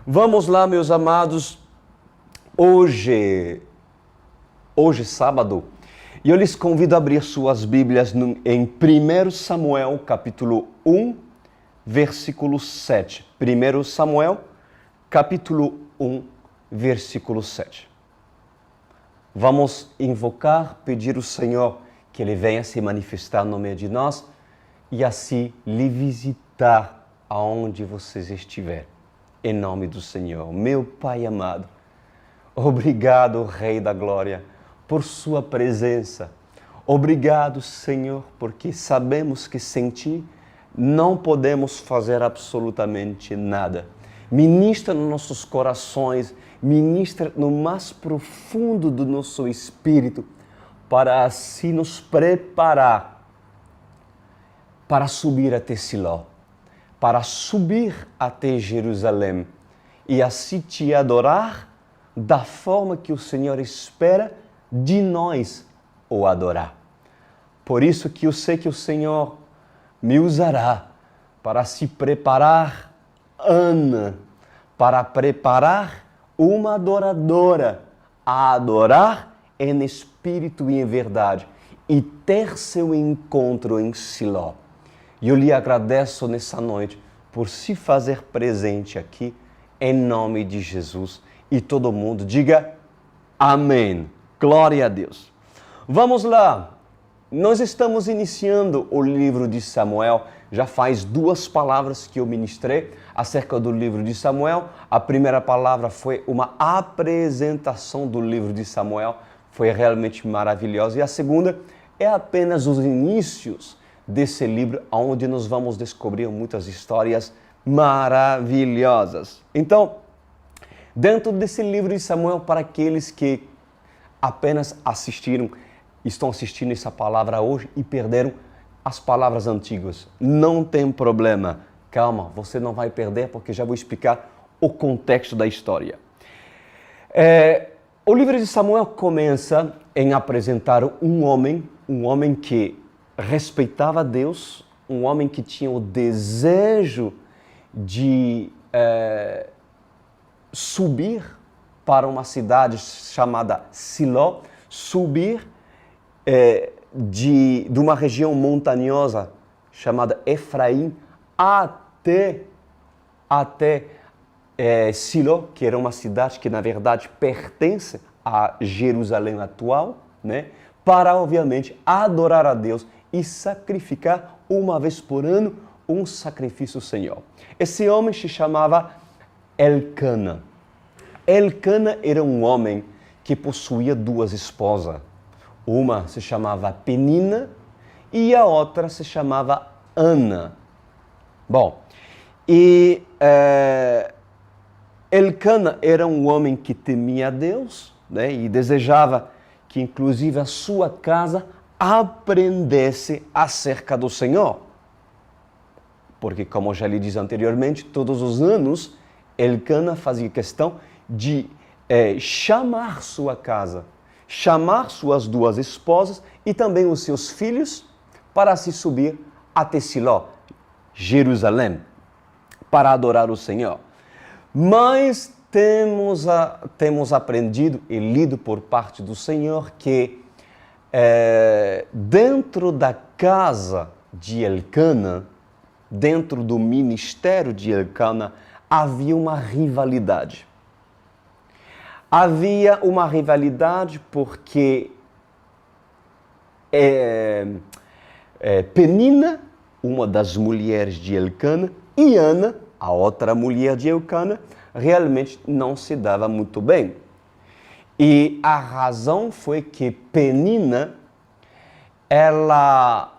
Vamos lá, meus amados. Hoje sábado, e eu lhes convido a abrir suas Bíblias em 1 Samuel, capítulo 1, versículo 7. 1 Samuel, capítulo 1, versículo 7. Vamos invocar, pedir ao Senhor que Ele venha se manifestar no meio de nós e assim lhe visitar aonde vocês estiverem. Em nome do Senhor. Meu Pai amado, obrigado, Rei da Glória, por sua presença. Obrigado, Senhor, porque sabemos que sem Ti não podemos fazer absolutamente nada. Ministra nos nossos corações, ministra no mais profundo do nosso espírito, para assim nos preparar para subir até Siló, para subir até Jerusalém e assim Te adorar da forma que o Senhor espera de nós o adorar. Por isso que eu sei que o Senhor me usará para se preparar Ana, para preparar uma adoradora a adorar em espírito e em verdade e ter seu encontro em Siló. E eu lhe agradeço nessa noite por se fazer presente aqui em nome de Jesus. E todo mundo diga amém. Glória a Deus. Vamos lá. Nós estamos iniciando o livro de Samuel. Já faz 2 palavras que eu ministrei acerca do livro de Samuel. A primeira palavra foi uma apresentação do livro de Samuel. Foi realmente maravilhosa. E a segunda é apenas os inícios desse livro, onde nós vamos descobrir muitas histórias maravilhosas. Então, dentro desse livro de Samuel, para aqueles que apenas estão assistindo essa palavra hoje e perderam as palavras antigas, não tem problema. Calma, você não vai perder, porque já vou explicar o contexto da história. O livro de Samuel começa em apresentar um homem que respeitava Deus, um homem que tinha o desejo de subir para uma cidade chamada Siló, subir de uma região montanhosa chamada Efraim até Siló, que era uma cidade que na verdade pertence a Jerusalém atual, né? Para obviamente adorar a Deus e sacrificar uma vez por ano um sacrifício ao Senhor. Esse homem se chamava Elcana. Elcana era um homem que possuía 2 esposas. Uma se chamava Penina e a outra se chamava Ana. Bom, e Elcana era um homem que temia a Deus, né, e desejava que inclusive a sua casa aprendesse acerca do Senhor. Porque, como eu já lhe disse anteriormente, todos os anos Elcana fazia questão de chamar sua casa, chamar suas 2 esposas e também os seus filhos para se subir até Siló, Jerusalém, para adorar o Senhor. Mas temos aprendido e lido por parte do Senhor que dentro da casa de Elcana, dentro do ministério de Elcana, havia uma rivalidade. Havia uma rivalidade porque Penina, uma das mulheres de Elcana, e Ana, a outra mulher de Elcana, realmente não se dava muito bem. E a razão foi que Penina, ela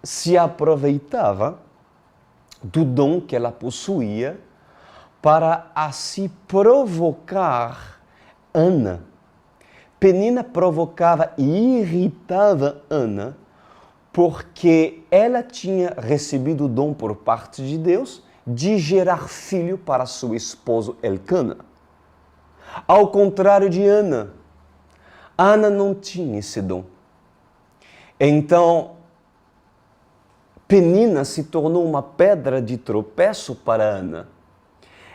se aproveitava do dom que ela possuía para assim provocar Ana. Penina provocava e irritava Ana porque ela tinha recebido o dom por parte de Deus de gerar filho para seu esposo Elcana. Ao contrário de Ana, Ana não tinha esse dom. Então, Penina se tornou uma pedra de tropeço para Ana.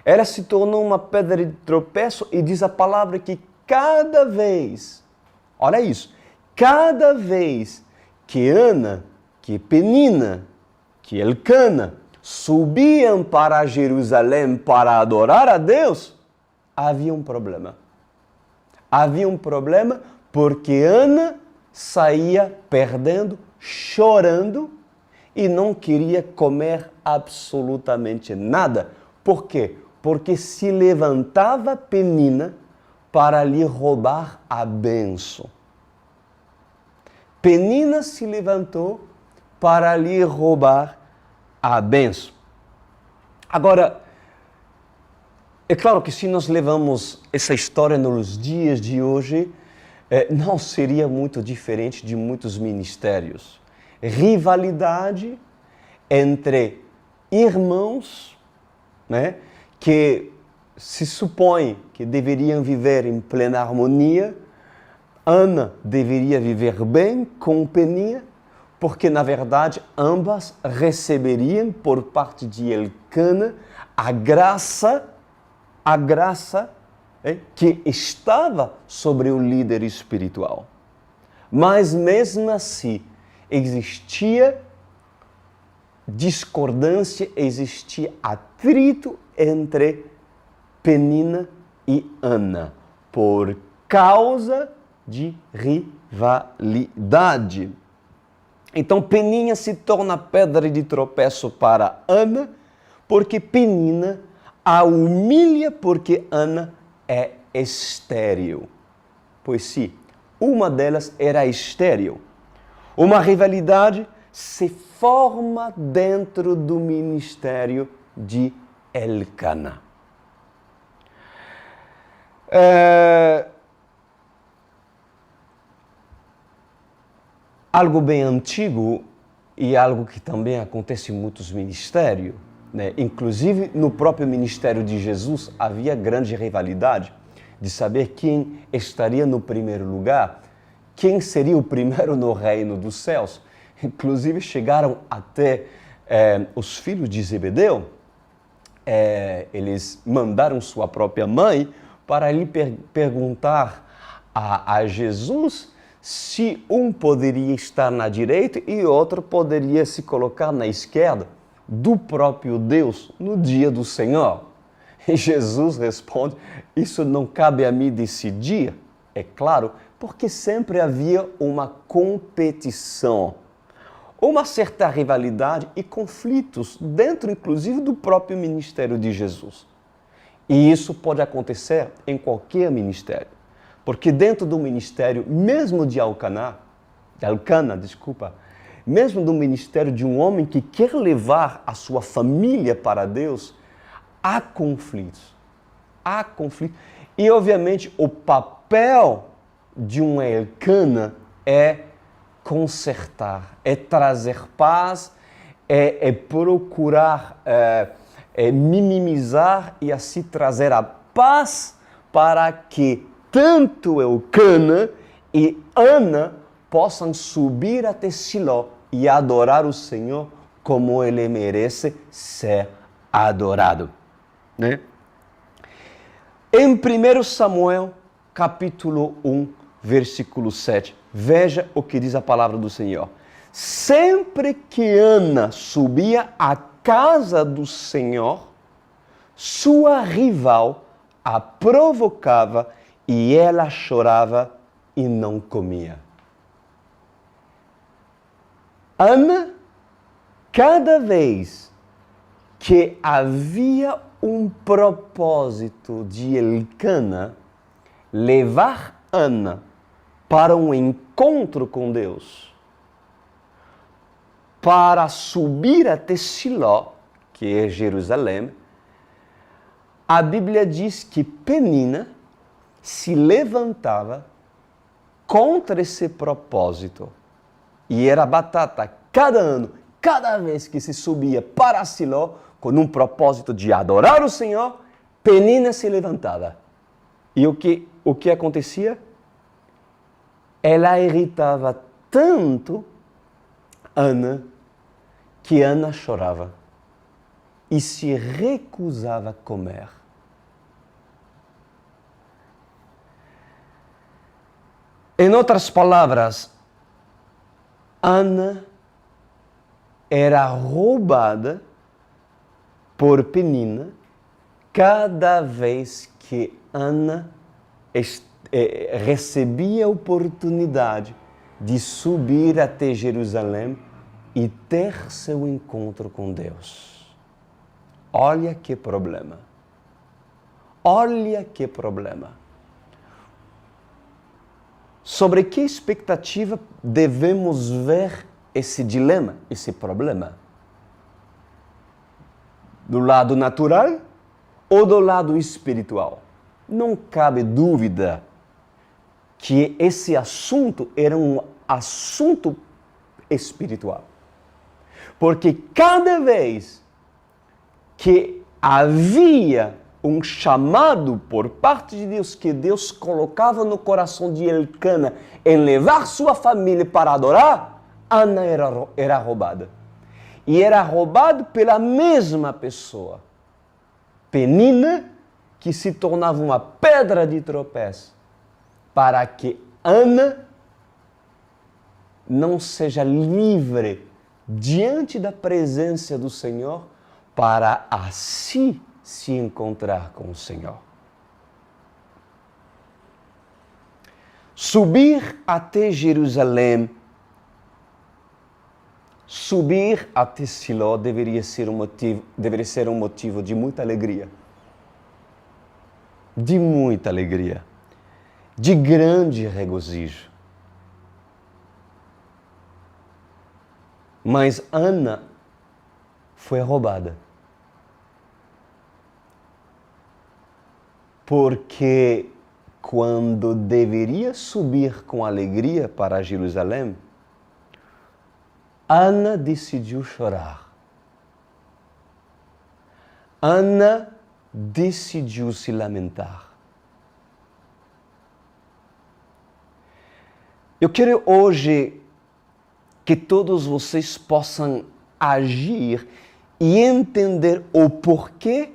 ela se tornou uma pedra de tropeço e diz a palavra que cada vez, olha isso, cada vez que Ana, que Penina, que Elcana subiam para Jerusalém para adorar a Deus, havia um problema. Havia um problema porque Ana saía perdendo, chorando e não queria comer absolutamente nada. Por quê? Porque se levantava Penina para lhe roubar a bênção. Penina se levantou para lhe roubar a bênção. Agora, é claro que se nós levamos essa história nos dias de hoje, não seria muito diferente de muitos ministérios. Rivalidade entre irmãos, né, que se supõe que deveriam viver em plena harmonia. Ana deveria viver bem com Penina, porque na verdade ambas receberiam por parte de Elcana a graça que estava sobre o líder espiritual. Mas mesmo assim existia discordância, existia atrito entre Penina e Ana por causa de rivalidade. Então Penina se torna pedra de tropeço para Ana, porque Penina a humilha porque Ana é estéril. Pois sim, uma delas era estéril. Uma rivalidade se forma dentro do ministério de Elcana. Algo bem antigo e algo que também acontece em muitos ministérios, né? Inclusive no próprio ministério de Jesus havia grande rivalidade de saber quem estaria no primeiro lugar, quem seria o primeiro no reino dos céus. Inclusive chegaram até os filhos de Zebedeu, eles mandaram sua própria mãe para lhe perguntar a Jesus se um poderia estar na direita e outro poderia se colocar na esquerda do próprio Deus no dia do Senhor. E Jesus responde: isso não cabe a mim decidir, é claro, porque sempre havia uma competição, uma certa rivalidade e conflitos dentro, inclusive, do próprio ministério de Jesus. E isso pode acontecer em qualquer ministério, porque dentro do ministério, mesmo de Elcana, mesmo do ministério de um homem que quer levar a sua família para Deus, há conflitos. Há conflitos. E, obviamente, o papel de um Elcana é consertar, é trazer paz, é procurar minimizar e assim trazer a paz para que tanto Elcana e Ana possam subir até Siló e adorar o Senhor como ele merece ser adorado, né? Em 1 Samuel, capítulo 1, versículo 7, veja o que diz a palavra do Senhor. Sempre que Ana subia à casa do Senhor, sua rival a provocava e ela chorava e não comia. Ana, cada vez que havia um propósito de Elcana levar Ana para um encontro com Deus, para subir até Siló, que é Jerusalém, a Bíblia diz que Penina se levantava contra esse propósito. E era batata cada ano, cada vez que se subia para Siló, com um propósito de adorar o Senhor, Penina se levantava. E o que acontecia? Ela irritava tanto Ana, que Ana chorava. e se recusava a comer. Em outras palavras, Ana era roubada por Penina cada vez que Ana recebia a oportunidade de subir até Jerusalém e ter seu encontro com Deus. Olha que problema. Olha que problema. Sobre que expectativa devemos ver esse dilema, esse problema? Do lado natural ou do lado espiritual? Não cabe dúvida que esse assunto era um assunto espiritual. Porque cada vez que havia um chamado por parte de Deus, que Deus colocava no coração de Elcana em levar sua família para adorar, Ana era roubada. E era roubada pela mesma pessoa. Penina, que se tornava uma pedra de tropeço, para que Ana não seja livre diante da presença do Senhor, para assim se encontrar com o Senhor. Subir até Jerusalém, subir até Siló deveria ser um motivo de muita alegria. De muita alegria. De grande regozijo. Mas Ana foi roubada. Porque quando deveria subir com alegria para Jerusalém, Ana decidiu chorar. Ana decidiu se lamentar. Eu quero hoje que todos vocês possam agir e entender o porquê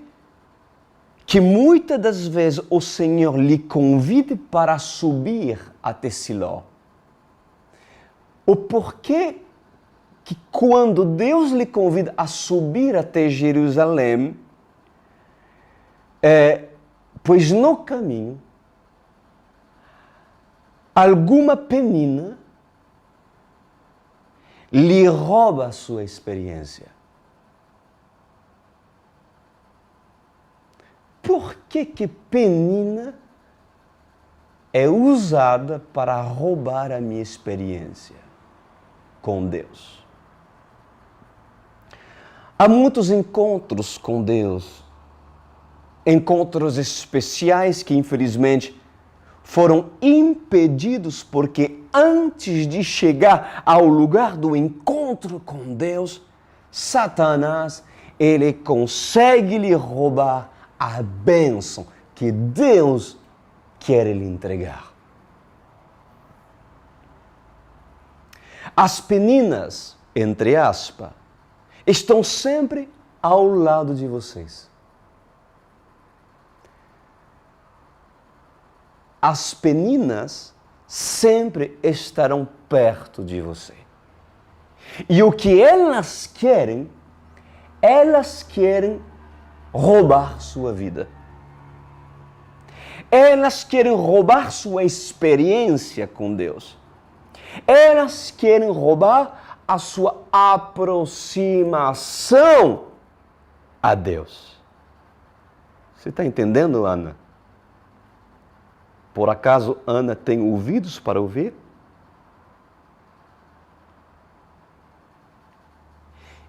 que muitas das vezes o Senhor lhe convida para subir até Siló. O porquê que quando Deus lhe convida a subir até Jerusalém, pois no caminho, alguma penina lhe rouba a sua experiência. Por que penina é usada para roubar a minha experiência com Deus? Há muitos encontros com Deus, encontros especiais que infelizmente foram impedidos porque antes de chegar ao lugar do encontro com Deus, Satanás, ele consegue lhe roubar a bênção que Deus quer lhe entregar. As peninas, entre aspas, estão sempre ao lado de vocês. As peninas sempre estarão perto de você. E o que elas querem roubar sua vida. Elas querem roubar sua experiência com Deus. Elas querem roubar a sua aproximação a Deus. Você está entendendo, Ana? Por acaso Ana tem ouvidos para ouvir?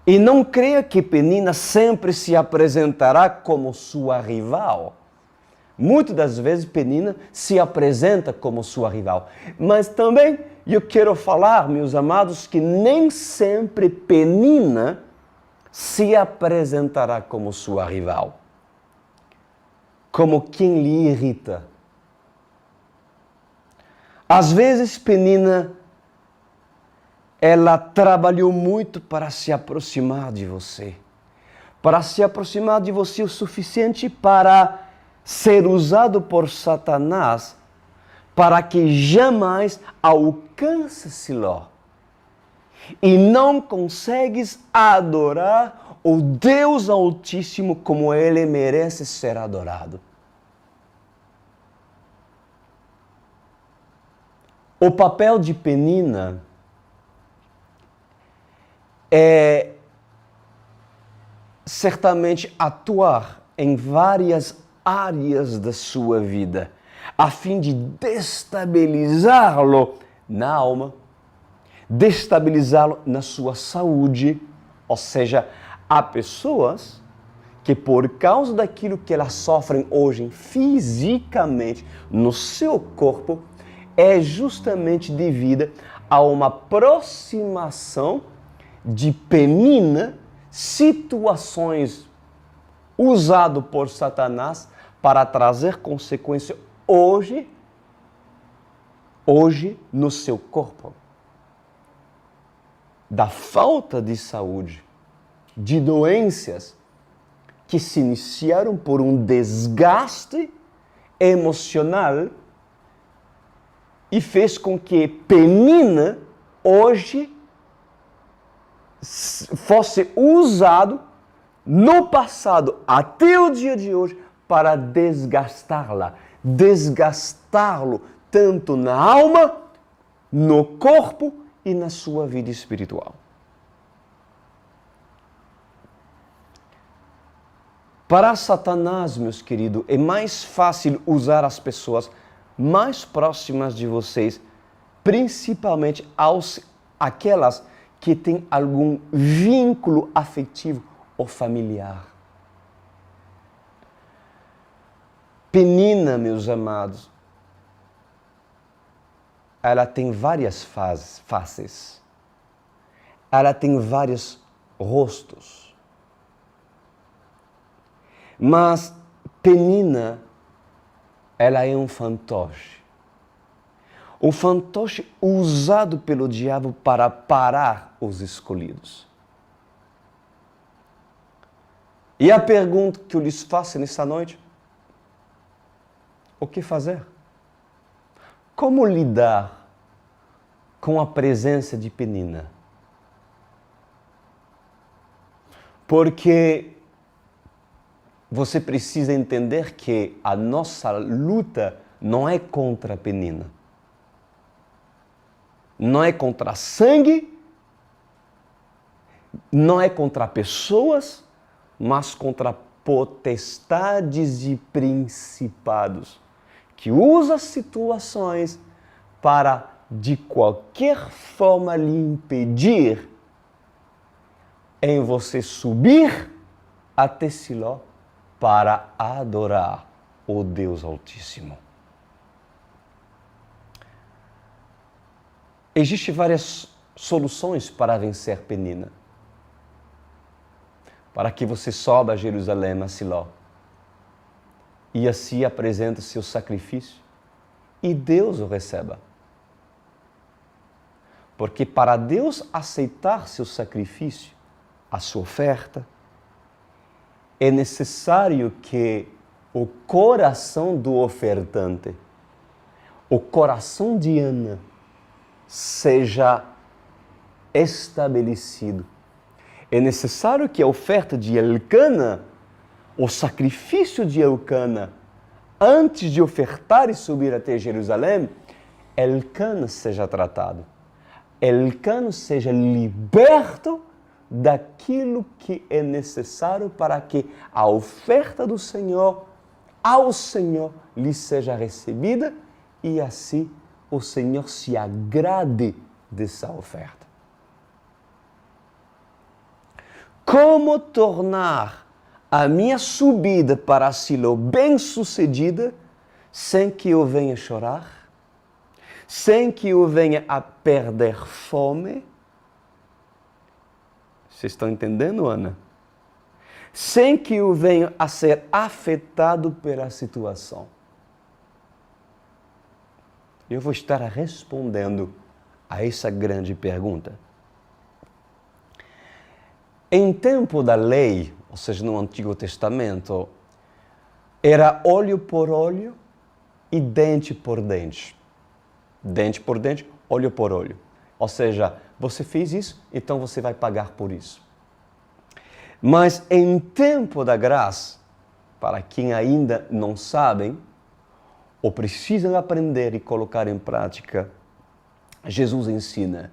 E não creia que Penina sempre se apresentará como sua rival. Muitas das vezes Penina se apresenta como sua rival. Mas também eu quero falar, meus amados, que nem sempre Penina se apresentará como sua rival. Como quem lhe irrita. Às vezes Penina, ela trabalhou muito para se aproximar de você, para se aproximar de você o suficiente para ser usado por Satanás para que jamais alcance Siló. E não consegues adorar o Deus Altíssimo como Ele merece ser adorado. O papel de Penina é certamente atuar em várias áreas da sua vida, a fim de destabilizá-lo na alma, destabilizá-lo na sua saúde. Ou seja, há pessoas que por causa daquilo que elas sofrem hoje fisicamente no seu corpo, é justamente devido a uma aproximação de Penina, situações usadas por Satanás para trazer consequência hoje no seu corpo. Da falta de saúde, de doenças que se iniciaram por um desgaste emocional e fez com que Penina hoje fosse usado no passado até o dia de hoje para desgastá-la, desgastá-lo tanto na alma, no corpo e na sua vida espiritual. Para Satanás, meus queridos, é mais fácil usar as pessoas mais próximas de vocês, principalmente aquelas que têm algum vínculo afetivo ou familiar. Penina, meus amados, ela tem várias faces. Ela tem vários rostos. Mas Penina, ela é um fantoche. Um fantoche usado pelo diabo para parar os escolhidos. E a pergunta que eu lhes faço nessa noite: o que fazer? Como lidar com a presença de Penina? Porque você precisa entender que a nossa luta não é contra a Penina. Não é contra sangue, não é contra pessoas, mas contra potestades e principados que usam situações para, de qualquer forma, lhe impedir em você subir até Siló para adorar o Deus Altíssimo. Existem várias soluções para vencer Penina. Para que você sobe a Jerusalém, a Siló, e assim apresente seu sacrifício e Deus o receba. Porque para Deus aceitar seu sacrifício, a sua oferta, é necessário que o coração do ofertante, o coração de Ana, seja estabelecido. É necessário que a oferta de Elcana, o sacrifício de Elcana, antes de ofertar e subir até Jerusalém, Elcana seja tratado. Elcana seja liberto daquilo que é necessário para que a oferta do Senhor, ao Senhor, lhe seja recebida e assim o Senhor se agrade dessa oferta. Como tornar a minha subida para Siló bem-sucedida sem que eu venha chorar, sem que eu venha a perder fome? Vocês estão entendendo, Ana? Sem que eu venha a ser afetado pela situação. Eu vou estar respondendo a essa grande pergunta. Em tempo da lei, ou seja, no Antigo Testamento, era olho por olho e dente por dente. Dente por dente, olho por olho. Ou seja, você fez isso, então você vai pagar por isso. Mas em tempo da graça, para quem ainda não sabem, ou precisam aprender e colocar em prática, Jesus ensina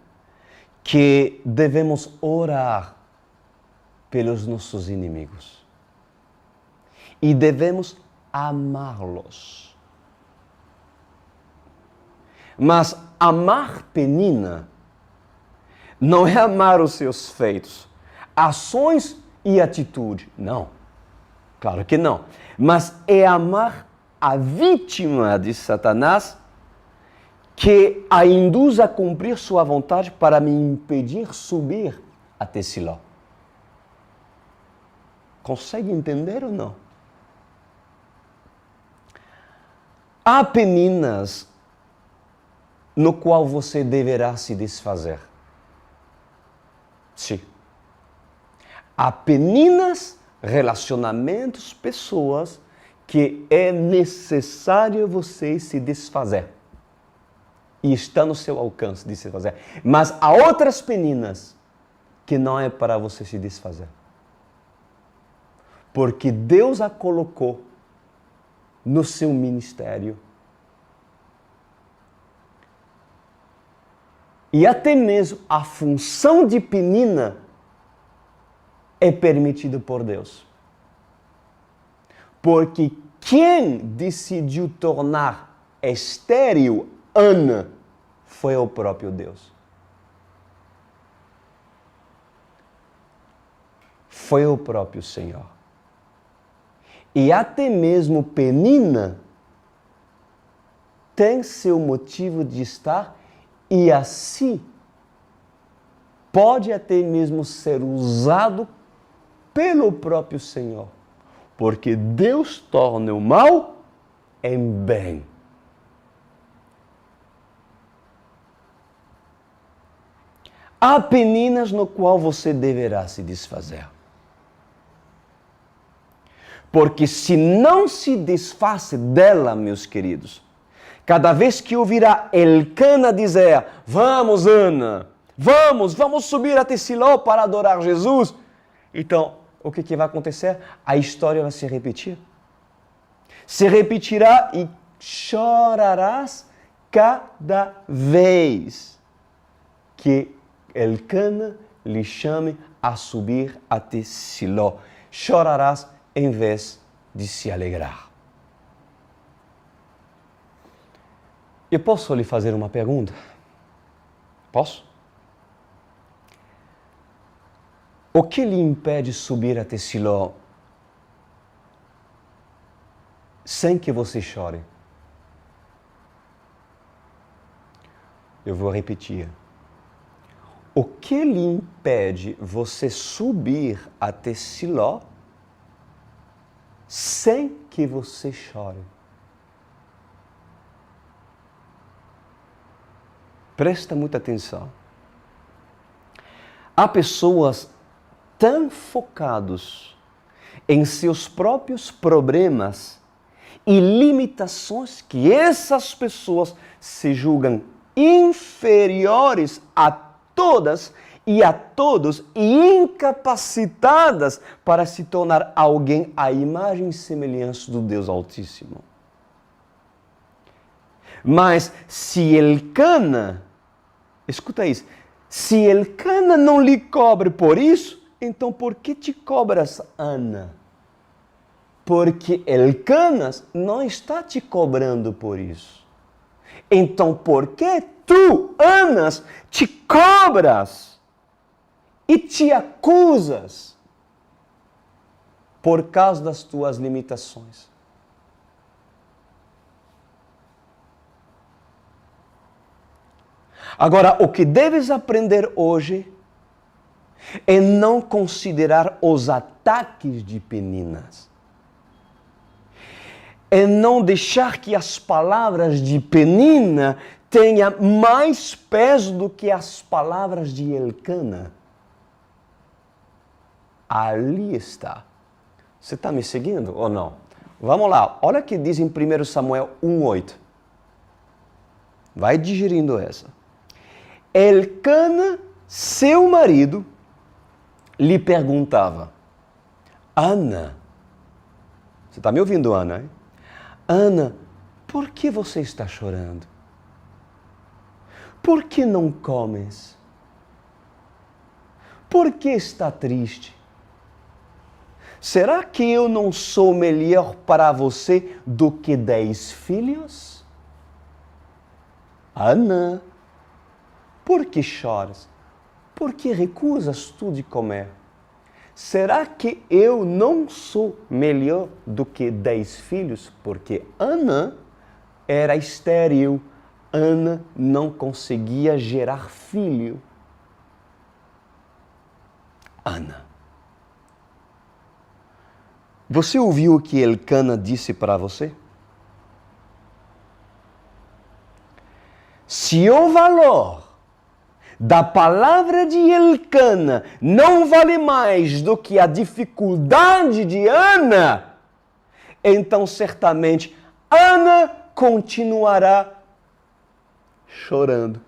que devemos orar pelos nossos inimigos. E devemos amá-los. Mas amar Penina não é amar os seus feitos, ações e atitude. Não. Claro que não. Mas é amar a vítima de Satanás que a induz a cumprir sua vontade para me impedir subir até Siló. Consegue entender ou não? Há peninas no qual você deverá se desfazer. Sim. Há peninas, relacionamentos, pessoas que é necessário você se desfazer. E está no seu alcance de se fazer. Mas há outras peninas que não é para você se desfazer. Porque Deus a colocou no seu ministério. E até mesmo a função de penina é permitida por Deus. Porque quem decidiu tornar estéril Ana foi o próprio Deus. Foi o próprio Senhor. E até mesmo Penina tem seu motivo de estar e assim pode até mesmo ser usado pelo próprio Senhor. Porque Deus torna o mal em bem. Há peninas no qual você deverá se desfazer. Porque se não se desface dela, meus queridos, cada vez que ouvirá Elcana dizer, vamos Ana, vamos subir até Siló para adorar Jesus, então o que vai acontecer? A história vai se repetir. Se repetirá e chorarás cada vez que Elcana lhe chame a subir até Siló. Chorarás em vez de se alegrar. Eu posso lhe fazer uma pergunta? Posso? O que lhe impede de subir até Siló sem que você chore? Eu vou repetir. O que lhe impede você subir até Siló sem que você chore? Presta muita atenção. Há pessoas tão focadas em seus próprios problemas e limitações que essas pessoas se julgam inferiores a todas e a todos e incapacitadas para se tornar alguém à imagem e semelhança do Deus Altíssimo. Mas se Elcana, escuta isso, se Elcana não lhe cobre por isso, então por que te cobras, Ana? Porque Elcana não está te cobrando por isso. Então por que tu, Ana, te cobras e te acusas por causa das tuas limitações? Agora, o que deves aprender hoje é não considerar os ataques de Peninas. É não deixar que as palavras de Penina tenham mais peso do que as palavras de Elcana. ali está. Você está me seguindo ou não? Vamos lá, olha o que diz em 1 Samuel 1:8. Vai digerindo essa. Elcana, seu marido, lhe perguntava: Ana, você está me ouvindo, Ana? Hein? Ana, por que você está chorando? Por que não comes? Por que está triste? Será que eu não sou melhor para você do que 10 filhos? Ana, por que choras? Por que recusas tu de comer? Será que eu não sou melhor do que 10 filhos? Porque Ana era estéril. Ana não conseguia gerar filho. Ana. Você ouviu o que Elcana disse para você? Se o valor da palavra de Elcana não vale mais do que a dificuldade de Ana, então certamente Ana continuará chorando.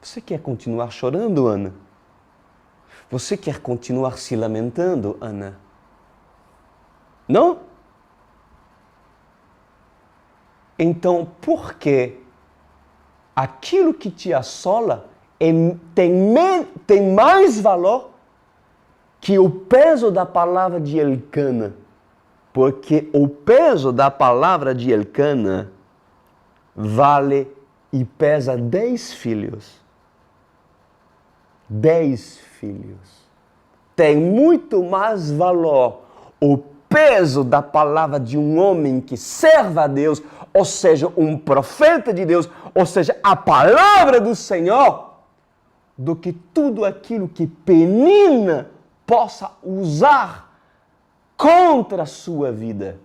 Você quer continuar chorando, Ana? Você quer continuar se lamentando, Ana? Não? Então, por que aquilo que te assola tem mais valor que o peso da palavra de Elcana? Porque o peso da palavra de Elcana vale e pesa 10 filhos. 10 filhos. Tem muito mais valor o peso da palavra de um homem que serve a Deus, ou seja, um profeta de Deus, ou seja, a palavra do Senhor, do que tudo aquilo que Penina possa usar contra a sua vida.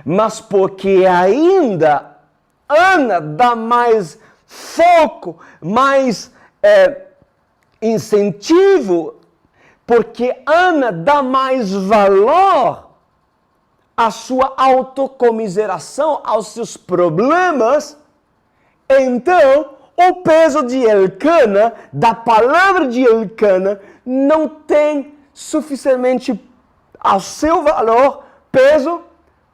Mas porque ainda Ana dá mais foco, mais incentivo, porque Ana dá mais valor à sua autocomiseração, aos seus problemas, então o peso de Elcana, da palavra de Elcana, não tem suficientemente ao seu valor, peso,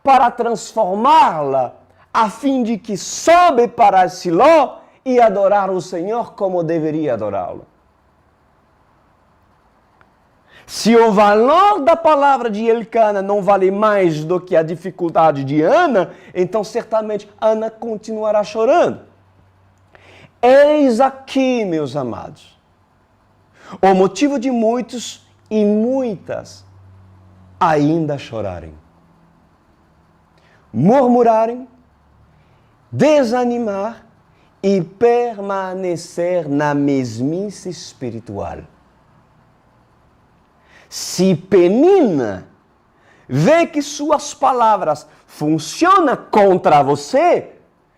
para transformá-la, a fim de que sobe para Siló e adorar o Senhor como deveria adorá-lo. Se o valor da palavra de Elcana não vale mais do que a dificuldade de Ana, então certamente Ana continuará chorando. Eis aqui, meus amados, o motivo de muitos e muitas ainda chorarem, murmurarem, desanimar e permanecer na mesmice espiritual. Se Penina vê que suas palavras funcionam contra você,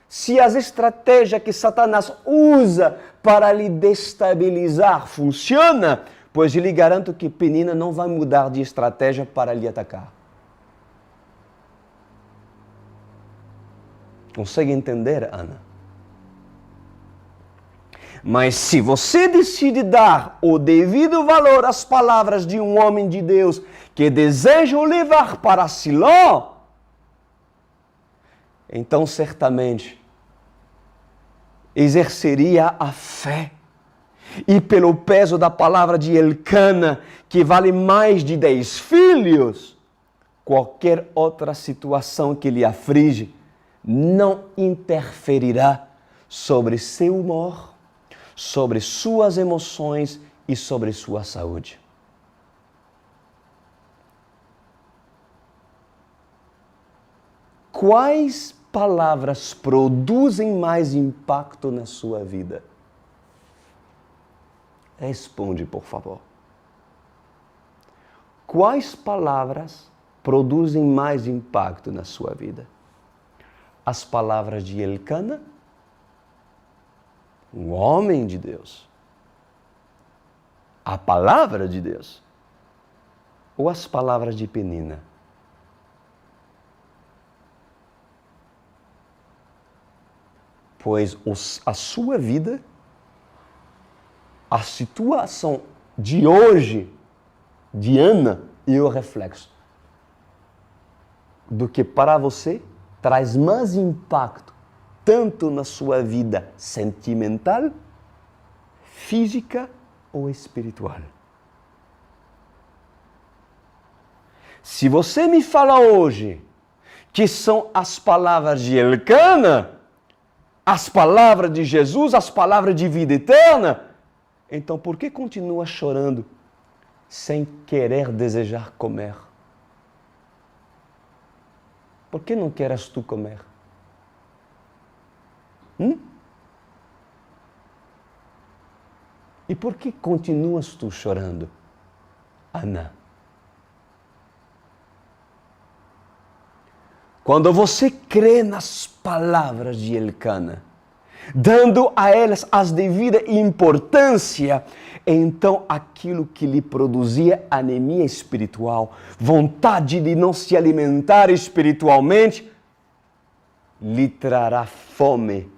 se as estratégias que Satanás usa para lhe destabilizar funciona, pois lhe garanto que Penina não vai mudar de estratégia para lhe atacar. Consegue entender, Ana? Mas se você decide dar o devido valor às palavras de um homem de Deus que deseja o levar para Siló, então certamente exerceria a fé. E pelo peso da palavra de Elcana, que vale mais de 10 filhos, qualquer outra situação que lhe aflige não interferirá sobre seu humor, sobre suas emoções e sobre sua saúde. Quais palavras produzem mais impacto na sua vida? Responde, por favor. Quais palavras produzem mais impacto na sua vida? As palavras de Elcana Um homem de Deus. A palavra de Deus. Ou as palavras de Penina? Pois a sua vida, a situação de hoje, de Ana, e o reflexo do que para você traz mais impacto, tanto na sua vida sentimental, física ou espiritual. Se você me fala hoje que são as palavras de Elcana, as palavras de Jesus, as palavras de vida eterna, então por que continua chorando sem querer desejar comer? Por que não queres tu comer? E por que continuas tu chorando, Ana? Quando você crê nas palavras de Elcana, dando a elas as devida importância, então aquilo que lhe produzia anemia espiritual, vontade de não se alimentar espiritualmente, lhe trará fome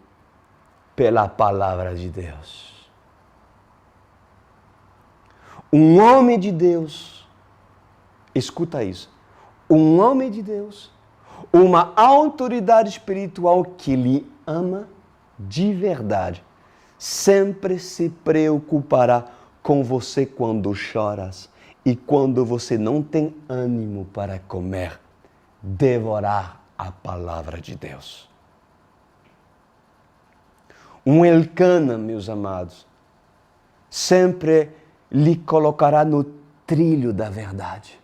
pela palavra de Deus. Um homem de Deus, escuta isso, um homem de Deus, uma autoridade espiritual que lhe ama de verdade, sempre se preocupará com você quando choras e quando você não tem ânimo para comer, devorar a palavra de Deus. Um Elcana, meus amados, sempre lhe colocará no trilho da verdade,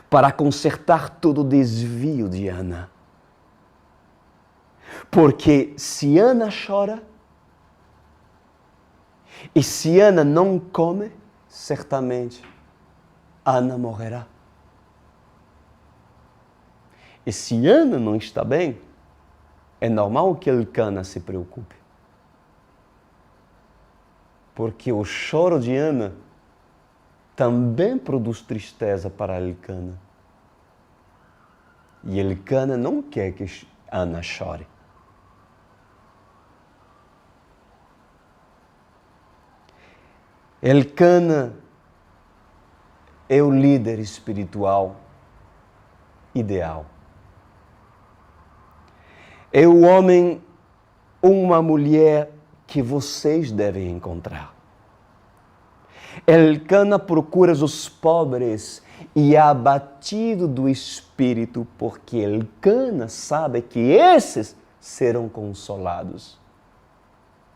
para consertar todo o desvio de Ana. Porque se Ana chora, e se Ana não come, certamente Ana morrerá. E se Ana não está bem, é normal que Elcana se preocupe. Porque o choro de Ana também produz tristeza para Elcana. E Elcana não quer que Ana chore. Elcana é o líder espiritual ideal. É o homem ou uma mulher que vocês devem encontrar. Elcana procura os pobres e abatido do espírito, porque Elcana sabe que esses serão consolados.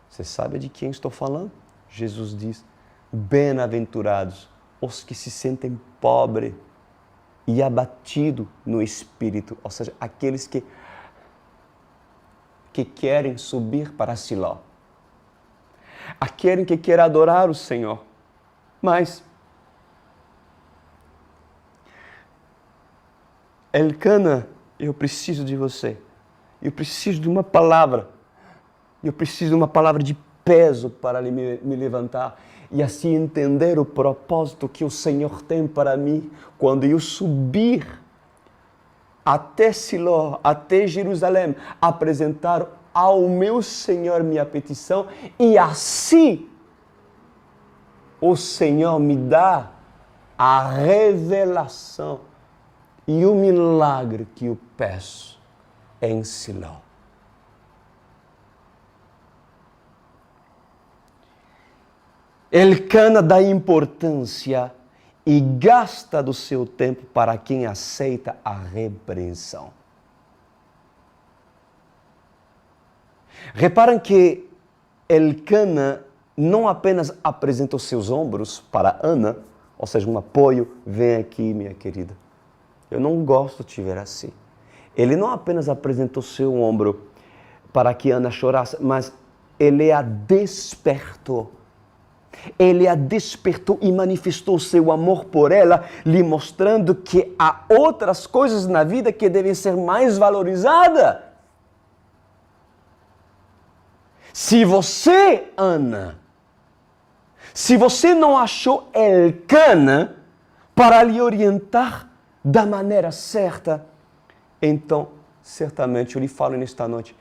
Você sabe de quem estou falando? Jesus diz: bem-aventurados os que se sentem pobres e abatidos no espírito, ou seja, aqueles que querem subir para Siló, aqueles que querem adorar o Senhor, mas Elcana, eu preciso de você, eu preciso de uma palavra, eu preciso de uma palavra de peso para me levantar e assim entender o propósito que o Senhor tem para mim quando eu subir até Siló, até Jerusalém, apresentar ao meu Senhor minha petição e assim o Senhor me dá a revelação e o milagre que eu peço em Siló. Elcana dá importância e gasta do seu tempo para quem aceita a repreensão. Reparem que Elcana não apenas apresenta os seus ombros para Ana, ou seja, um apoio, vem aqui, minha querida. Eu não gosto de te ver assim. Ele não apenas apresentou o seu ombro para que Ana chorasse, mas ele a despertou. Ele a despertou e manifestou seu amor por ela, lhe mostrando que há outras coisas na vida que devem ser mais valorizadas. Se você, Ana, se você não achou Elcana para lhe orientar da maneira certa, então, certamente, eu lhe falo nesta noite,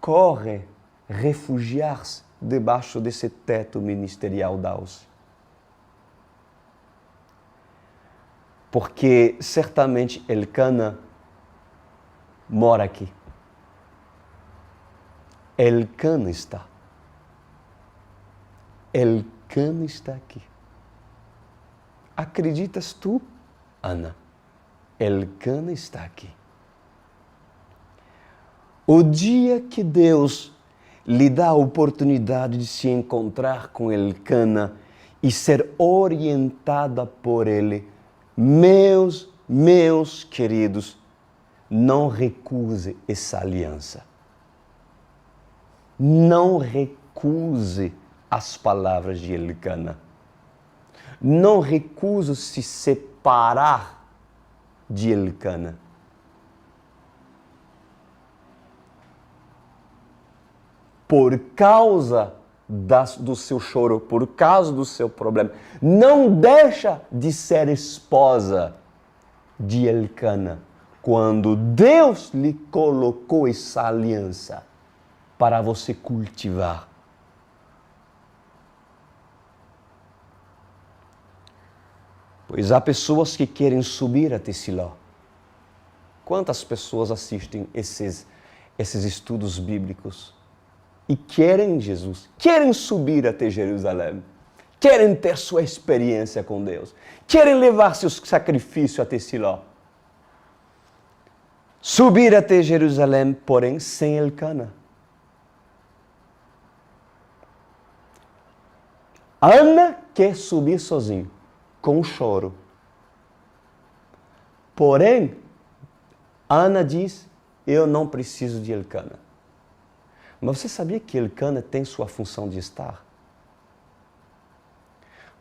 corre refugiar-se debaixo desse teto ministerial da Alce. Porque certamente Elcana mora aqui. Elcana está. Elcana está aqui. Acreditas tu, Ana? Elcana está aqui. O dia que Deus lhe dá a oportunidade de se encontrar com Elcana e ser orientada por ele, meus queridos, não recuse essa aliança. Não recuse as palavras de Elcana. Não recuse se separar de Elcana. Por causa do seu choro, por causa do seu problema. Não deixa de ser esposa de Elcana quando Deus lhe colocou essa aliança para você cultivar. Pois há pessoas que querem subir até Siló. Quantas pessoas assistem esses estudos bíblicos e querem Jesus, querem subir até Jerusalém, querem ter sua experiência com Deus, querem levar seus sacrifícios até Siló. Subir até Jerusalém, porém, sem Elcana. Ana quer subir sozinho, com choro. Porém, Ana diz, eu não preciso de Elcana. Mas você sabia que Elcana tem sua função de estar?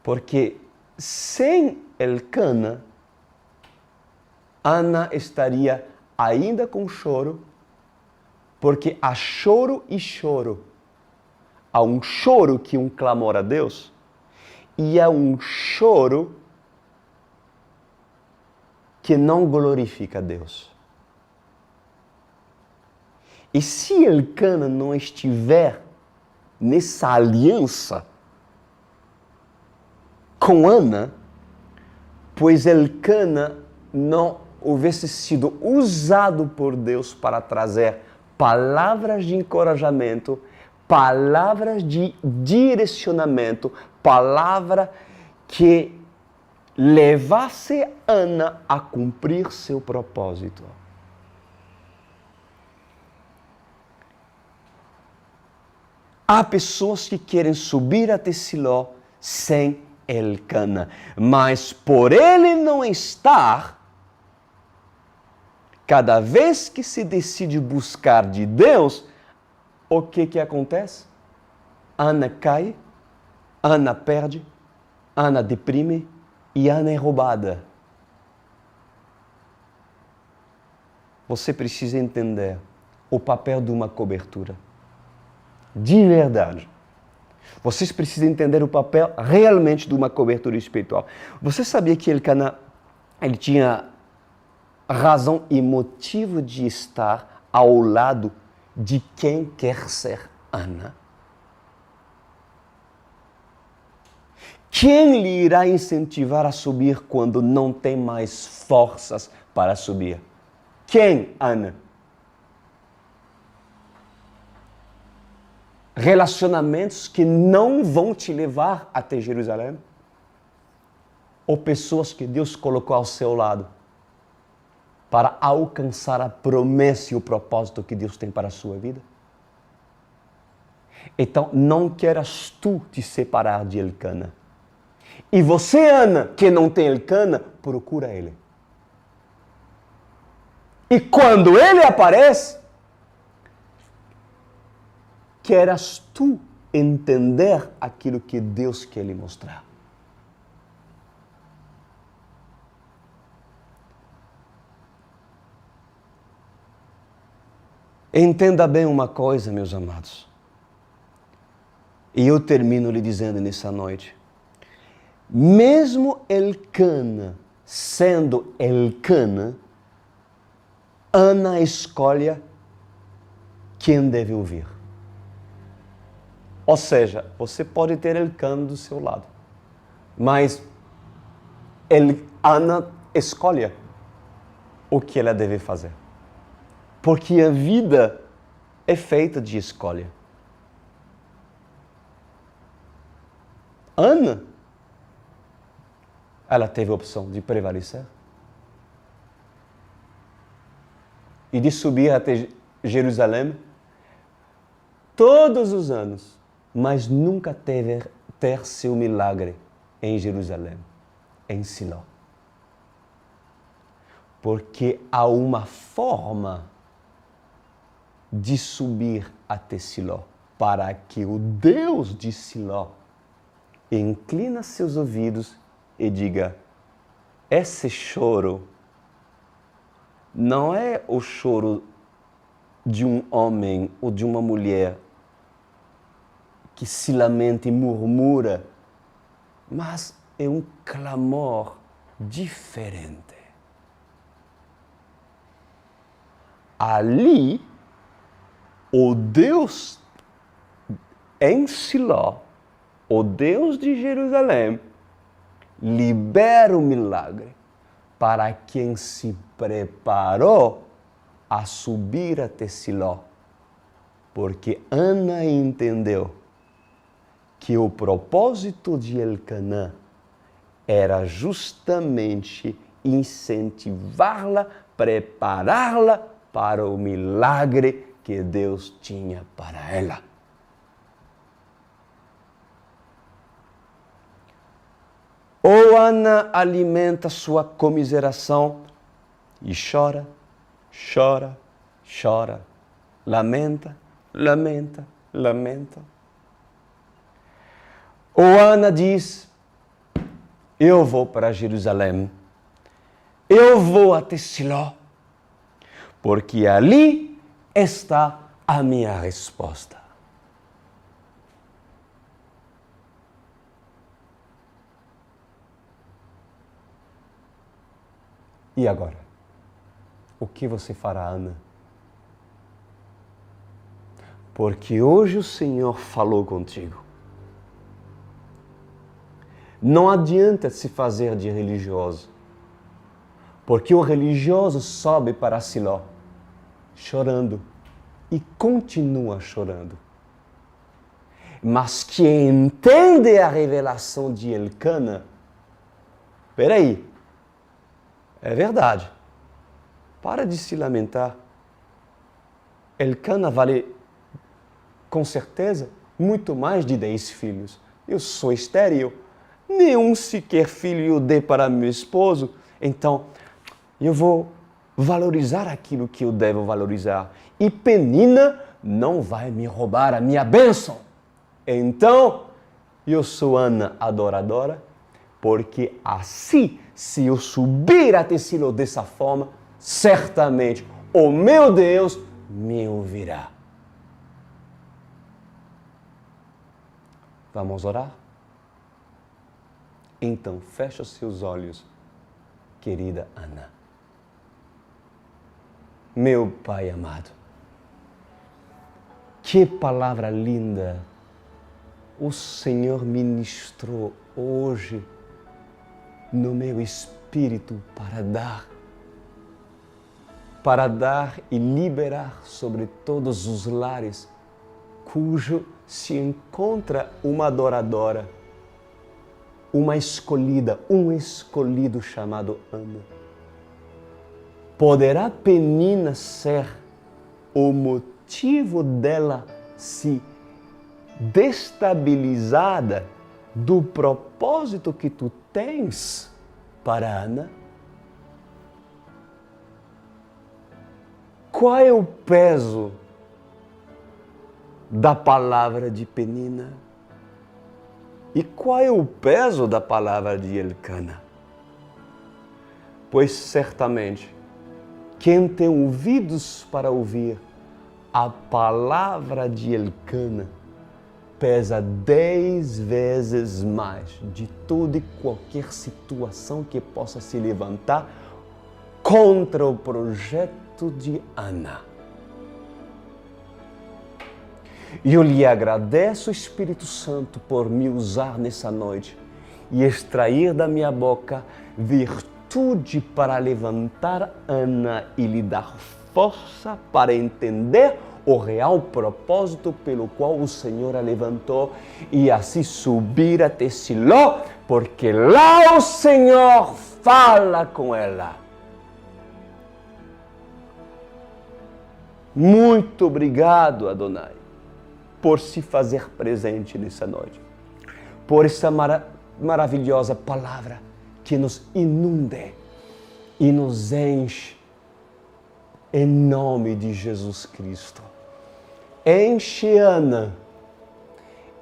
Porque sem Elcana, Ana estaria ainda com choro, porque há choro e choro. Há um choro que um clamor a Deus e há um choro que não glorifica a Deus. E se Elcana não estiver nessa aliança com Ana, pois Elcana não houvesse sido usado por Deus para trazer palavras de encorajamento, palavras de direcionamento, palavra que levasse Ana a cumprir seu propósito. Há pessoas que querem subir até Siló sem Elcana, mas por ele não estar, cada vez que se decide buscar de Deus, o que acontece? Ana cai, Ana perde, Ana deprime e Ana é roubada. Você precisa entender o papel de uma cobertura. De verdade. Vocês precisam entender o papel realmente de uma cobertura espiritual. Você sabia que Elcana, ele tinha razão e motivo de estar ao lado de quem quer ser Ana? Quem lhe irá incentivar a subir quando não tem mais forças para subir? Quem, Ana? Relacionamentos que não vão te levar até Jerusalém? Ou pessoas que Deus colocou ao seu lado para alcançar a promessa e o propósito que Deus tem para a sua vida? Então, não queiras tu te separar de Elcana. E você, Ana, que não tem Elcana, procura ele. E quando ele aparece, queras tu entender aquilo que Deus quer lhe mostrar. Entenda bem uma coisa, meus amados. E eu termino lhe dizendo nessa noite, mesmo Elcana sendo Elcana, Ana escolhe quem deve ouvir. Ou seja, você pode ter Elcana do seu lado, mas Ana escolhe o que ela deve fazer. Porque a vida é feita de escolha. Ana, ela teve a opção de prevalecer e de subir até Jerusalém todos os anos, mas nunca ter seu milagre em Jerusalém, em Siló. Porque há uma forma de subir até Siló, para que o Deus de Siló inclina seus ouvidos e diga, esse choro não é o choro de um homem ou de uma mulher que se lamenta e murmura, mas é um clamor diferente. Ali, o Deus em Siló, o Deus de Jerusalém, libera o milagre para quem se preparou a subir até Siló. Porque Ana entendeu que o propósito de Elcana era justamente incentivá-la, prepará-la para o milagre que Deus tinha para ela. Ou Ana alimenta sua comiseração e chora, chora, chora, lamenta, lamenta, lamenta. Ou Ana diz, eu vou para Jerusalém, eu vou até Siló, porque ali está a minha resposta. E agora? O que você fará, Ana? Porque hoje o Senhor falou contigo. Não adianta se fazer de religioso, porque o religioso sobe para Siló, chorando, e continua chorando. Mas quem entende a revelação de Elcana, peraí, é verdade, para de se lamentar. Elcana vale, com certeza, muito mais de 10 filhos. Eu sou estéril, nenhum sequer filho eu dei para meu esposo, então eu vou valorizar aquilo que eu devo valorizar. E Penina não vai me roubar a minha bênção. Então, eu sou Ana adoradora, porque assim, se eu subir até Siló dessa forma, certamente o meu Deus me ouvirá. Vamos orar? Então, fecha os seus olhos, querida Ana. Meu Pai amado, que palavra linda o Senhor ministrou hoje no meu espírito para dar e liberar sobre todos os lares cujo se encontra uma adoradora, uma escolhida, um escolhido chamado Ana. Poderá Penina ser o motivo dela se destabilizada do propósito que tu tens para Ana? Qual é o peso da palavra de Penina? E qual é o peso da palavra de Elcana? Pois certamente, quem tem ouvidos para ouvir a palavra de Elcana pesa 10 vezes mais de toda e qualquer situação que possa se levantar contra o projeto de Ana. E eu lhe agradeço, Espírito Santo, por me usar nessa noite e extrair da minha boca virtude para levantar Ana e lhe dar força para entender o real propósito pelo qual o Senhor a levantou e assim subir até Siló, porque lá o Senhor fala com ela. Muito obrigado, Adonai, por se fazer presente nessa noite, por essa maravilhosa palavra que nos inunde e nos enche em nome de Jesus Cristo. Enche Ana,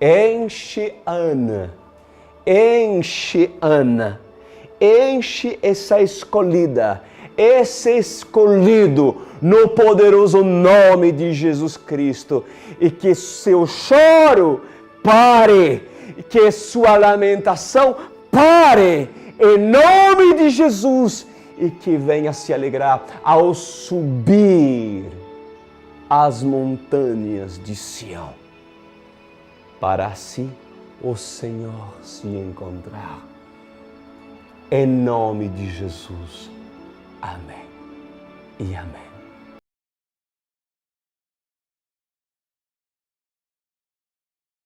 enche Ana, enche Ana, enche essa escolhida, esse escolhido no poderoso nome de Jesus Cristo, e que seu choro pare, que sua lamentação pare, em nome de Jesus, e que venha se alegrar ao subir as montanhas de Sião, para assim o Senhor se encontrar. Em nome de Jesus. Amém e amém.